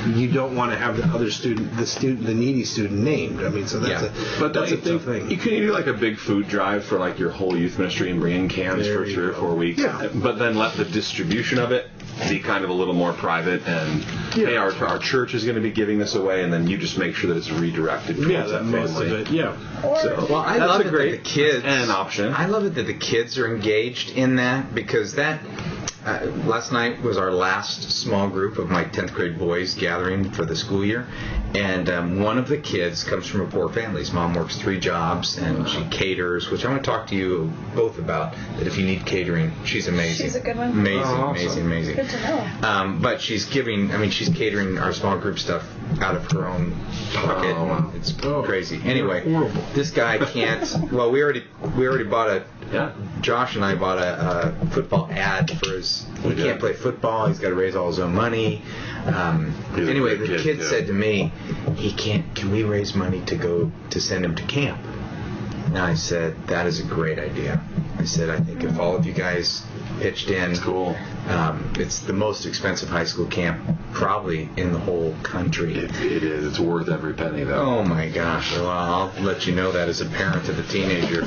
you don't want to have the other student, the needy student named? I mean, so that's Yeah. But that's don't a you tough think thing. you could do like a big food drive for like your whole youth ministry and bring in cans There for you 3 or go. 4 weeks. Yeah. But then let the distribution of it be kind of a little more private and hey, our church is going to be giving this away, and then you just make sure that it's redirected towards Yeah, that most of family. it. Yeah. So, Well, I that's love a it great that the kids an option. I love it that the kids are engaged in that because that. Last night was our last small group of my 10th grade boys gathering for the school year, and one of the kids comes from a poor family. His mom works 3 jobs and she caters, which I'm going to talk to you both about. That if you need catering, she's amazing. She's a good one. Amazing, awesome. amazing. Good to know. But she's catering our small group stuff out of her own pocket. Oh, wow. It's crazy. Anyway, horrible. this guy can't. Well, we already bought Josh and I bought a football ad for his. He can't play football. He's got to raise all his own money. Anyway, the kid said to me, "He can't. Can we raise money to send him to camp?" And I said, "That is a great idea." I said, "I think if all of you guys pitched in, Cool. It's the most expensive high school camp probably in the whole country." It is. It's worth every penny, though. Oh my gosh! Well, I'll let you know that as a parent of a teenager.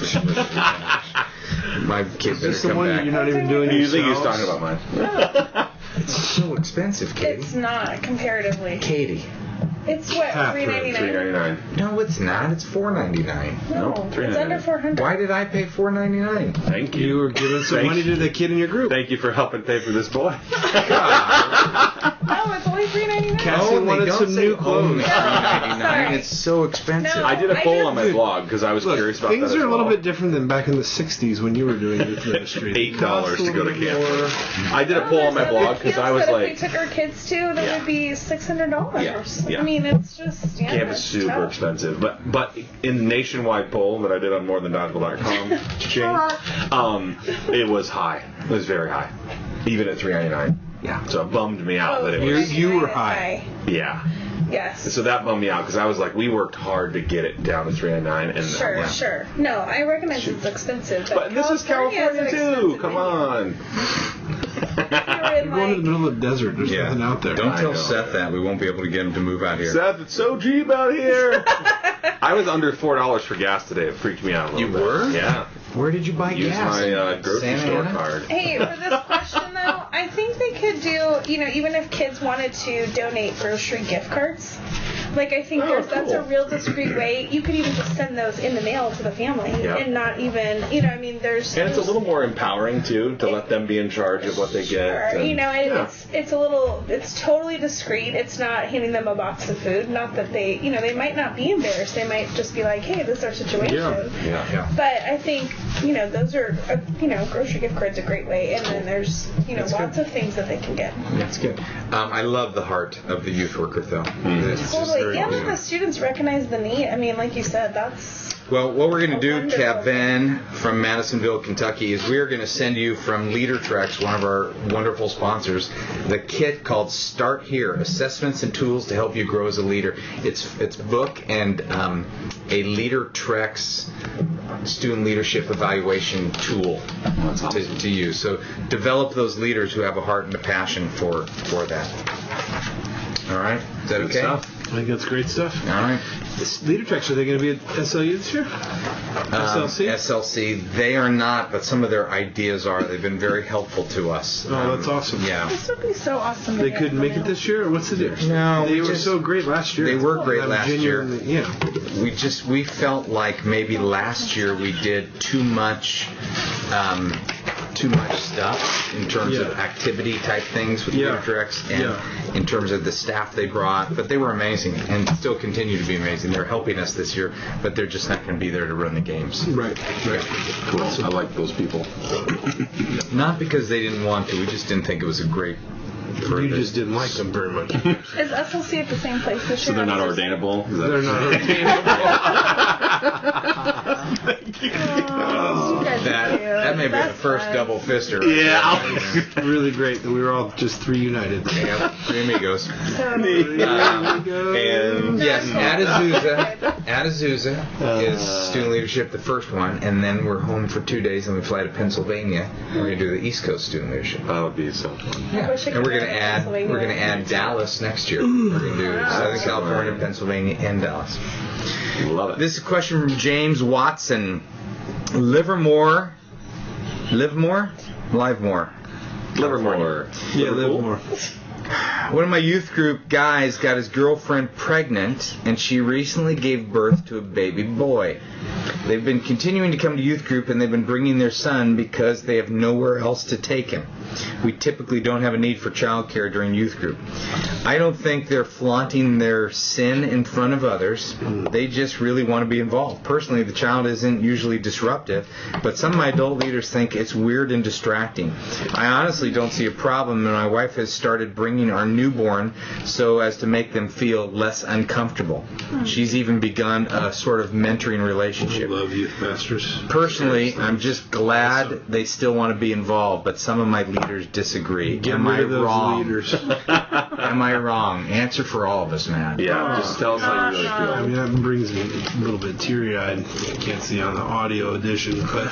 My kid better Is the come one that back. you're not even doing You think he's yourselves? talking about mine? It's so expensive, Katie. It's not, comparatively. Katie. It's what, Half rate, $3.99? $3.99. No, it's not. It's $4.99. No, Nope, it's $3.99. under $400. Why did I pay $4.99? Thank You you. were giving some Thank money you. to the kid in your group. Thank you for helping pay for this boy. God. No, it's only $3.99. Cassie Oh, wanted don't some say new clothes. $3.99. It's so expensive. No. I did a poll on my Dude, blog because I was curious about Things that as are a little well. bit different than back in the 60s when you were doing youth ministry. $8 to go to camp. More. I did a poll on my blog because I was like, if we took our kids to, that Yeah. would be $600. Yeah. I mean, it's just camp is super expensive. But in the nationwide poll that I did on morethannautical.com, it was high. It was very high, even at $3.99. Yeah. So it bummed me out that it You- was. you were high. Yeah. Yes. So that bummed me out because I was like, we worked hard to get it down to $3.99, and Sure, sure. No, I recognize it's expensive, But this is California too. Come on. You're going to the middle of the desert. There's nothing out there. Don't I tell know. Seth that. We won't be able to get him to move out here. Seth, it's so cheap out here. I was under $4 for gas today. It freaked me out a little You bit. were? Yeah. Where did you buy Use gas? my grocery Santa store Ana? card. Hey, for this question though, I think they could do, even if kids wanted to donate grocery gift cards. Like, I think that's a real discreet way. You could even just send those in the mail to the family and not even, there's... And it's a little more empowering, too, to let them be in charge of what they get. And, it's totally discreet. It's not handing them a box of food. Not that they, they might not be embarrassed. They might just be like, hey, this is our situation. Yeah. But I think, those are, grocery gift cards a great way. And then there's, lots of things that they can get. That's good. I love the heart of the youth worker, though. It's just Totally. very Yeah, cool. the students recognize the need. I mean, like you said, that's... Well, what we're going to do, Wonderful. Cap Van from Madisonville, Kentucky, is we are going to send you from Leader Trex, one of our wonderful sponsors, the kit called Start Here, Assessments and Tools to Help You Grow as a Leader. It's book and a Leader Trex student leadership evaluation tool to use. So develop those leaders who have a heart and a passion for that. All right? Is that okay? I think that's great stuff. All right. Leader Treks, are they going to be at SLU this year? SLC? SLC, they are not, but some of their ideas are. They've been very helpful to us. Oh, that's awesome. Yeah. This would be so awesome. They couldn't make it this year, or what's the deal? No, they we were just- so great last year. They were great I'm last year. genuinely- Yeah. We felt like maybe last year we did too much stuff in terms of activity type things with Leader Trex and in terms of the staff they brought, but they were amazing and still continue to be amazing. They're helping us this year, but they're just not going to be there to run the games. Right. Cool. I like those people. Not because they didn't want to, we just didn't think it was a great You just didn't like them very much. Is SLC at the same place this year? So they're not ordainable? Is that They're not That may be the first double fister. Yeah. really great that we were all just three united. Yeah, three amigos. And Yes, at Azusa is student leadership, the first one, and then we're home for 2 days and we fly to Pennsylvania. We're going to do the East Coast student leadership. that would be so fun. Yeah. And we're going to add Dallas next year. We're going to do Southern California, Pennsylvania, and Dallas. Love it. This is a question from James Watson. Livermore. Livermore. Yeah, Livermore. One of my youth group guys got his girlfriend pregnant, and she recently gave birth to a baby boy. They've been continuing to come to youth group, and they've been bringing their son because they have nowhere else to take him. We typically don't have a need for childcare during youth group. I don't think they're flaunting their sin in front of others. They just really want to be involved. Personally, the child isn't usually disruptive, but some of my adult leaders think it's weird and distracting. I honestly don't see a problem, and my wife has started bringing our newborn so as to make them feel less uncomfortable. She's even begun a sort of mentoring relationship. Love youth pastors. Personally, I'm just glad they still want to be involved, but some of my leaders disagree. Get Am rid I of those wrong? leaders. Am I wrong? Answer for all of us, man. Yeah, just tell us how you really I feel. mean, that brings me a little bit teary-eyed. You can't see on the audio edition, but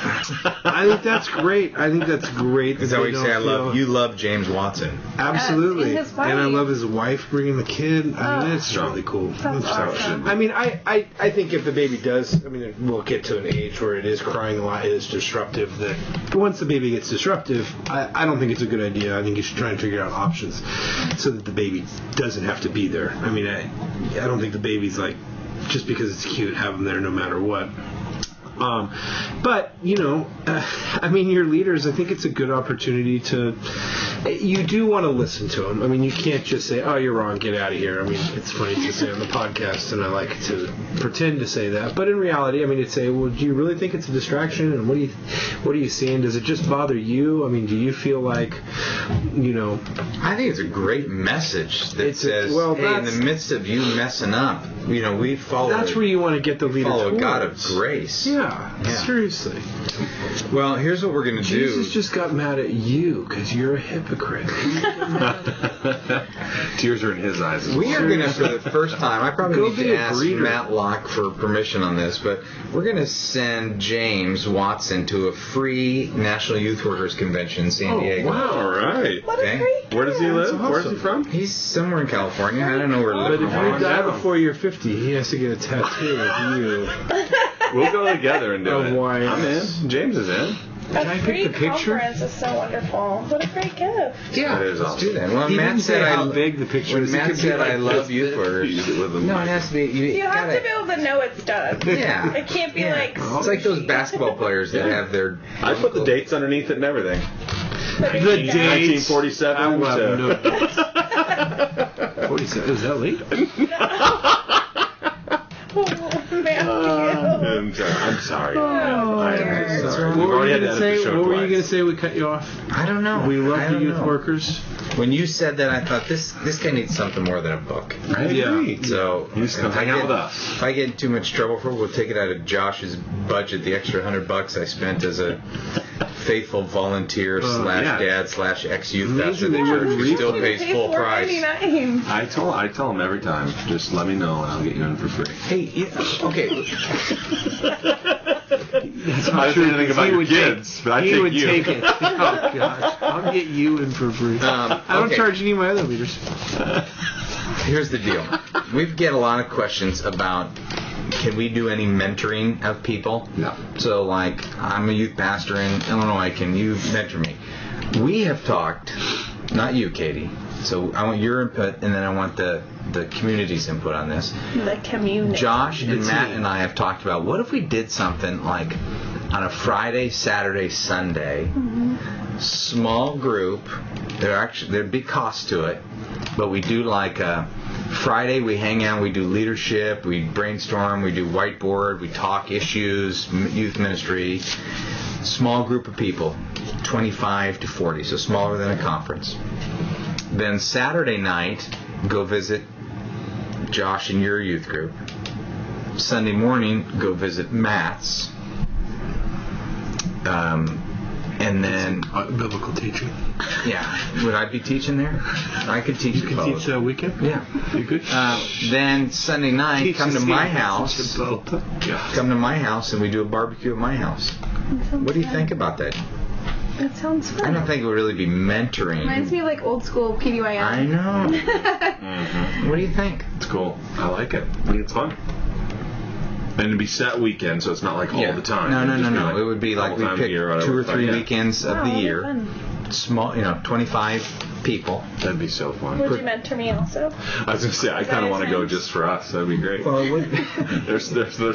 I think that's great. I think that's great. Is that what you say? You love James Watson. Absolutely. And his wife. And I love his wife bringing the kid. I mean, it's really cool. That's awesome. I mean, I think if the baby does, I mean, we'll get to an age where it is crying a lot, it is disruptive. That once the baby gets disruptive, I don't think it's a good idea. I think you should try and figure out options so that the baby doesn't have to be there. I mean, I don't think the baby's like, just because it's cute, have them there no matter what. But, I mean, your leaders, I think it's a good opportunity to you do want to listen to them. I mean, you can't just say, "Oh, you're wrong, get out of here." I mean, it's funny to say on the podcast, and I like to pretend to say that, but in reality, I mean, it's say, "Well, do you really think it's a distraction? And what are you seeing? Does it just bother you? I mean, do you feel like, I think it's a great message that says, hey, in the midst of you messing up, we follow. That's where you want to get the leader follow towards. a God of grace. Yeah, seriously. Well, here's what we're going to do. Jesus just got mad at you because you're a hypocrite. Tears are in his eyes. We are going to, for the first time, I probably need to ask Matt Locke for permission on this, but we're going to send James Watson to a free National Youth Workers Convention in San Diego. Wow, all right. Okay. Where does he live? Awesome. Where's he from? He's somewhere in California. I don't know where he lives. But if you die before you're 50, he has to get a tattoo of you. We'll go together and do it. Why? I'm in. James is in. Can I pick the picture? Conference is so wonderful. What a great gift. Yeah, let's do that. Well, he Matt didn't said say how big the picture is. Matt said I love youth workers. No, it has to be. You have to be able to know it's done. Yeah. It can't be like. It's like those basketball players that have their. I put the dates underneath it and everything. The dates. 1947. 47. Is that late? I'm sorry. What were you going to say? We cut you off. I don't know. We love the youth workers. When you said that, I thought this guy needs something more than a book. I agree. So he's come hang out with us. If I get in too much trouble for it, we'll take it out of Josh's budget. The extra $100 I spent as a faithful volunteer / dad / ex-youth pastor of the church who still pays full price. I tell him every time, just let me know and I'll get you in for free. Hey, okay. I don't know anything about your kids, but I take you. He would take it. Oh, God. I'll get you in for free. I don't charge any of my other leaders. Here's the deal. We get a lot of questions about, can we do any mentoring of people? No. So, like, I'm a youth pastor in Illinois. Can you mentor me? We have talked, not you, Katie. So I want your input, and then I want the community's input on this. The community. Josh and Matt and I have talked about, what if we did something like on a Friday, Saturday, Sunday, small group. There'd be cost to it, but we do like a Friday. We hang out. We do leadership. We brainstorm. We do whiteboard. We talk issues, youth ministry. Small group of people, 25 to 40, so smaller than a conference. Then Saturday night, go visit Josh and your youth group. Sunday morning, go visit Matt's. And then biblical teaching. Yeah, would I be teaching there? I could teach. You could teach the weekend. Yeah, you could. Then Sunday night, come to my house. Come to my house, and we do a barbecue at my house. What do you think about that? That sounds fun. I don't think it would really be mentoring. Reminds me of like old school PDYM. I know. What do you think? It's cool. I like it. I think it's fun. And it'd be set weekend, so it's not like all the time. No. Like it would be like we pick 2 or 3 weekends of the year. Small, 25 people. That'd be so fun. Would you mentor me also? I was gonna say I kind of want to go just for us. That'd be great. Well, it would. there's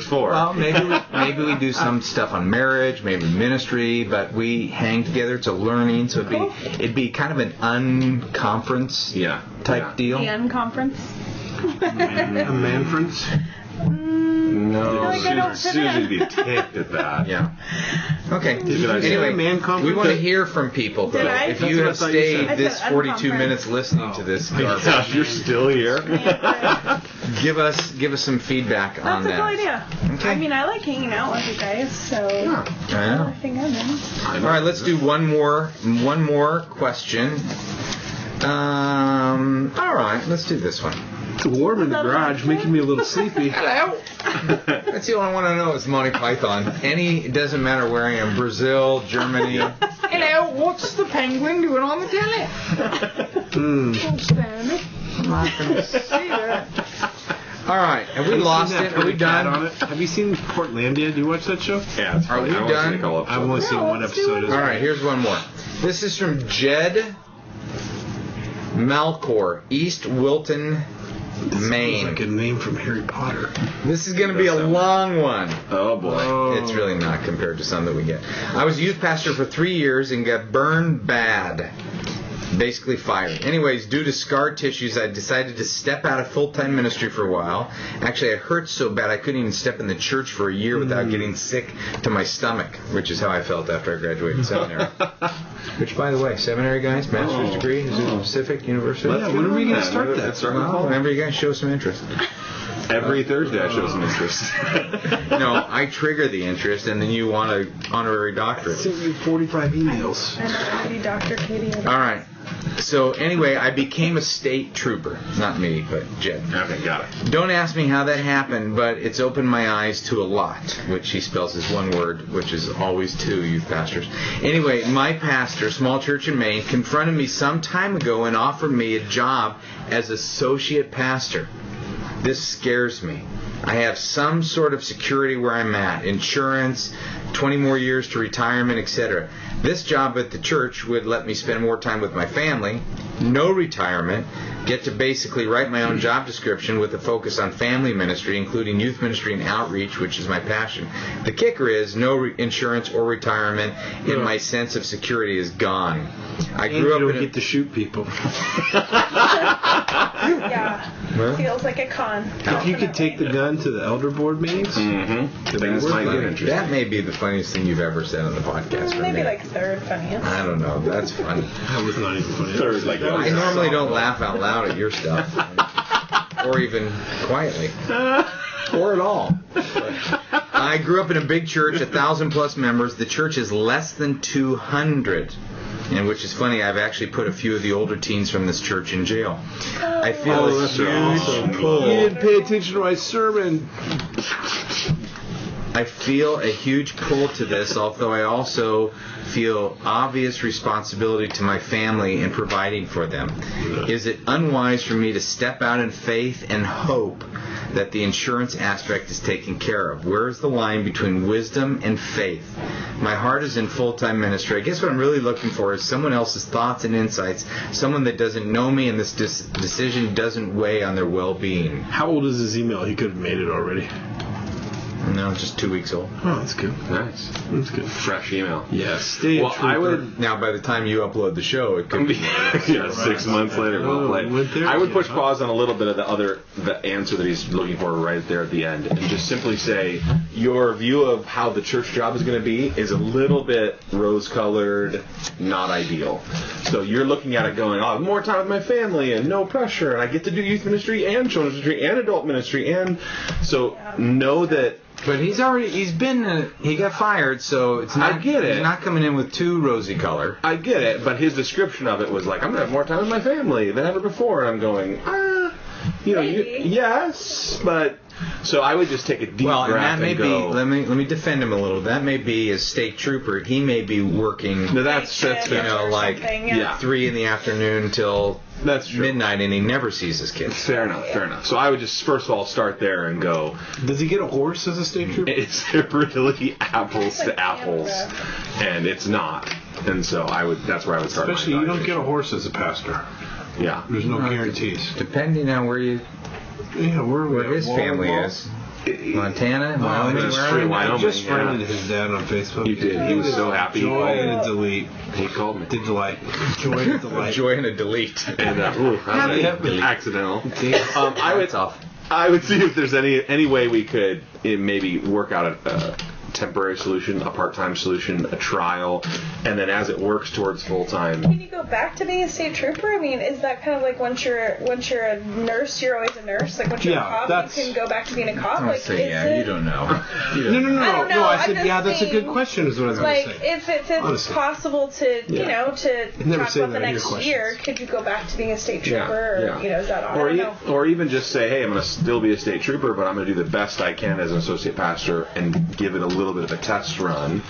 4. Well, maybe we do some stuff on marriage, maybe ministry, but we hang together. It's a learning, so it'd be kind of an unconference type deal. The unconference. A manference. No, Susie'd be ticked at that. Yeah. Okay. Anyway, we want to hear from people, though. If you have stayed this 42 minutes listening to this garbage, you're still here. Give us some feedback on that. That's a cool idea. Okay. I mean, I like hanging out with you guys, so I think I'm in. All right, let's do one more question. All right, let's do this one. It's warm in the garage, making me a little sleepy. Hello. That's the only one I know is Monty Python. It doesn't matter where I am. Brazil, Germany. Hello, what's the penguin doing on the telly? I'm not going to see that. All right, have we lost it? Are we done? On it? Have you seen Portlandia? Do you watch that show? Yeah. Are we done? I've only seen one episode. All right, here's one more. This is from Jed Malcor, East Wilton, Maine. Like a name from Harry Potter. This is going to be a long one. Oh, boy. It's really not compared to some that we get. I was a youth pastor for 3 years and got burned bad. Basically fired. Anyways, due to scar tissues, I decided to step out of full-time ministry for a while. Actually, it hurt so bad I couldn't even step in the church for a year without getting sick to my stomach, which is how I felt after I graduated seminary. Which, by the way, seminary guys, master's degree, is it Pacific University? Yeah, when are we going to start that? Well, whenever you guys show some interest. Every Thursday I show some interest. No, I trigger the interest, and then you want an honorary doctorate. I sent you 45 emails. I know, Dr. Katie. All right. So anyway, I became a state trooper. Not me, but Jed. Okay, got it. Don't ask me how that happened, but it's opened my eyes to a lot, which he spells as one word, which is always two, youth pastors. Anyway, my pastor, small church in Maine, confronted me some time ago and offered me a job as associate pastor. This scares me. I have some sort of security where I'm at, insurance, 20 more years to retirement, etc. This job at the church would let me spend more time with my family, no retirement, get to basically write my own job description with a focus on family ministry, including youth ministry and outreach, which is my passion. The kicker is no insurance or retirement, and my sense of security is gone. I grew up you in don't get to shoot people. Yeah. Feels like a con. If you could take the gun to the elder board meetings, Things might get interesting. That may be the funniest thing you've ever said on the podcast. for Maybe me. like third funniest. I don't know. That's funny. that was not even funny. Third, like I normally don't laugh out loud at your stuff, or even quietly, or at all. I grew up in a big church, 1,000+ members. The church is less than 200. And which is funny, I've actually put a few of the older teens from this church in jail. I feel a huge pull. You didn't pay attention to my sermon. I feel a huge pull to this, although I also feel obvious responsibility to my family in providing for them. Is it unwise for me to step out in faith and hope that the insurance aspect is taken care of? Where is the line between wisdom and faith? My heart is in full-time ministry. I guess what I'm really looking for is someone else's thoughts and insights, someone that doesn't know me and this decision doesn't weigh on their well-being. How old is his email? He could have made it already. No, just 2 weeks old. Oh, that's good. Nice. That's good. Fresh email. Yes. Well, I would. Now, by the time you upload the show, it could be... Yeah, 6 months later, well played. I would push pause on a little bit of the answer that he's looking for right there at the end, and just simply say your view of how the church job is going to be is a little bit rose-colored, not ideal. So you're looking at it going, oh, more time with my family and no pressure, and I get to do youth ministry and children's ministry and adult ministry, and so know that. But he got fired, so it's not. I get it. He's not coming in with too rosy color. I get it, but his description of it was like, I'm going to have more time with my family than ever before. And I'm going, yes, but... So I would just take a deep breath and that may go... be, let me defend him a little. That may be as state trooper. He may be working, No, that's like 3 in the afternoon till that's true. midnight, and he never sees his kids. Fair enough. So I would just, first of all, start there and go... Does he get a horse as a state trooper? It's really apples to apples, and it's not. And so that's where I would start. Especially, you don't get a horse as a pastor. Yeah. There's no guarantees. Depending on where his family is. Montana, Wyoming. That's true. Wyoming. I just friended his dad on Facebook. You did. He was so happy. Joy and a delete. He called me. Did delight. Joy and a delight. Joy and a delete. And accidental. That's off. I would see if there's any way we could maybe work out a temporary solution, a part-time solution, a trial, and then as it works towards full-time. Can you go back to being a state trooper? I mean, is that kind of like once you're a nurse, you're always a nurse? Like once you're a cop, you can go back to being a cop? I say, you don't know. No, I said, that's a good question is what I was going to say. If it's possible to, to talk about the next year, could you go back to being a state trooper? Or, is that all? Or even just say, hey, I'm going to still be a state trooper, but I'm going to do the best I can as an associate pastor and give it a little bit of a test run.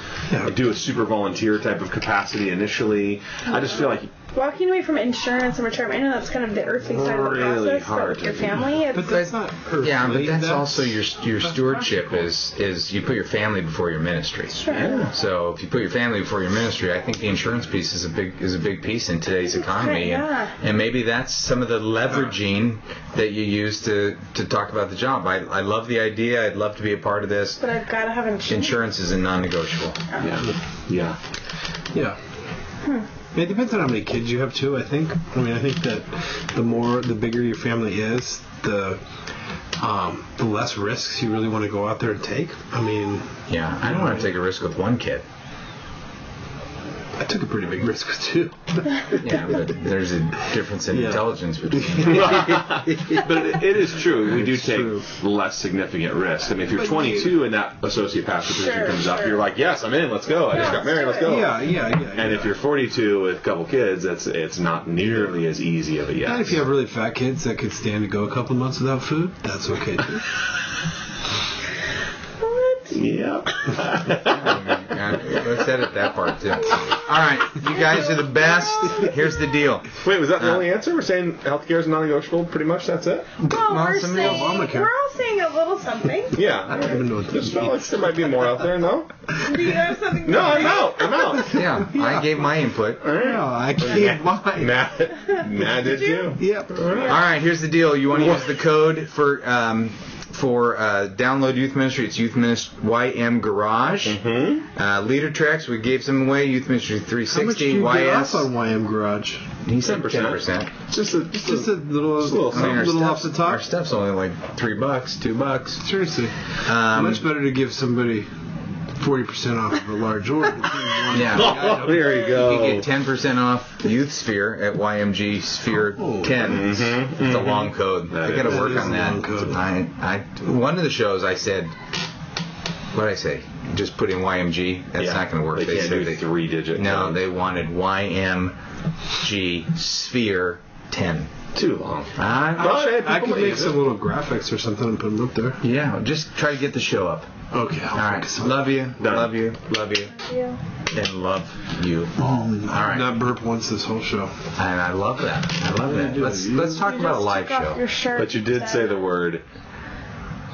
Do a super volunteer type of capacity initially. I just feel like walking away from insurance and retirement, I know that's kind of the earthly side of the process, but with your family, but that's not earthly. Yeah, but that's also your stewardship is you put your family before your ministry. Sure. Yeah. So if you put your family before your ministry, I think the insurance piece is a big piece in today's economy, and maybe that's some of the leveraging that you use to talk about the job. I love the idea. I'd love to be a part of this. But I've got to have insurance. Insurance is a non-negotiable. Yeah. It depends on how many kids you have too. I think. I mean, I think that the bigger your family is, the less risks you really want to go out there and take. I mean, yeah, I don't want to take a risk with one kid. I took a pretty big risk with two. Yeah, but there's a difference in intelligence between But it is true. We do take less significant risks. I mean, if you're 22 and that associate pastor position comes up, you're like, yes, I'm in. Let's go. I just got married. Let's go. Yeah. And if you're 42 with a couple kids, it's not nearly as easy of a yes. And if you have really fat kids that could stand to go a couple months without food, that's okay too. Yep. Let's edit that part too. All right, you guys are the best. Here's the deal. Wait, was that the only answer? We're saying healthcare is non-negotiable. Pretty much, that's it. Well, we're all saying a little something. Yeah. I don't even know what Just felt like there might be more out there. No. Do you have something? No, I'm out. Yeah, I gave my input. No, I gave mine. Matt did you? Yep. All right, here's the deal. You want to use the code for download Youth Ministry. It's Youth Ministry YM Garage. Mm-hmm. Leader tracks, we gave some away. Youth Ministry 360. How much do you YS. get off on YM Garage? He said 10%. Just a little off the top. Our stuff's only like $3, $2. Seriously, much better to give somebody 40% off of a large order. Yeah. There you go. You get 10% off Youth Sphere at YMG Sphere 10. Mm-hmm. It's a long code. I got to work on that. One of the shows I said, what did I say? Just put in YMG. That's not going to work. They said they 3-digit. No, they wanted YMG Sphere 10. Too long. I could make some little graphics or something and put them up there. Yeah, just try to get the show up. Okay. All right. Love you. Love you. Love you. Yeah. And love you all. All right. Not burp once this whole show. And I love that. Let's talk about a live show. Your shirt But you did say the word.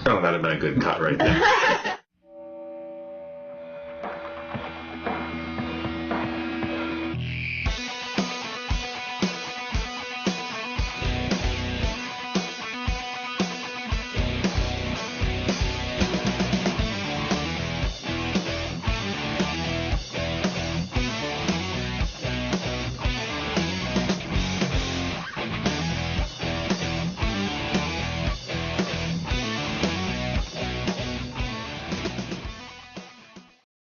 Oh, that'd have been a good cut right there.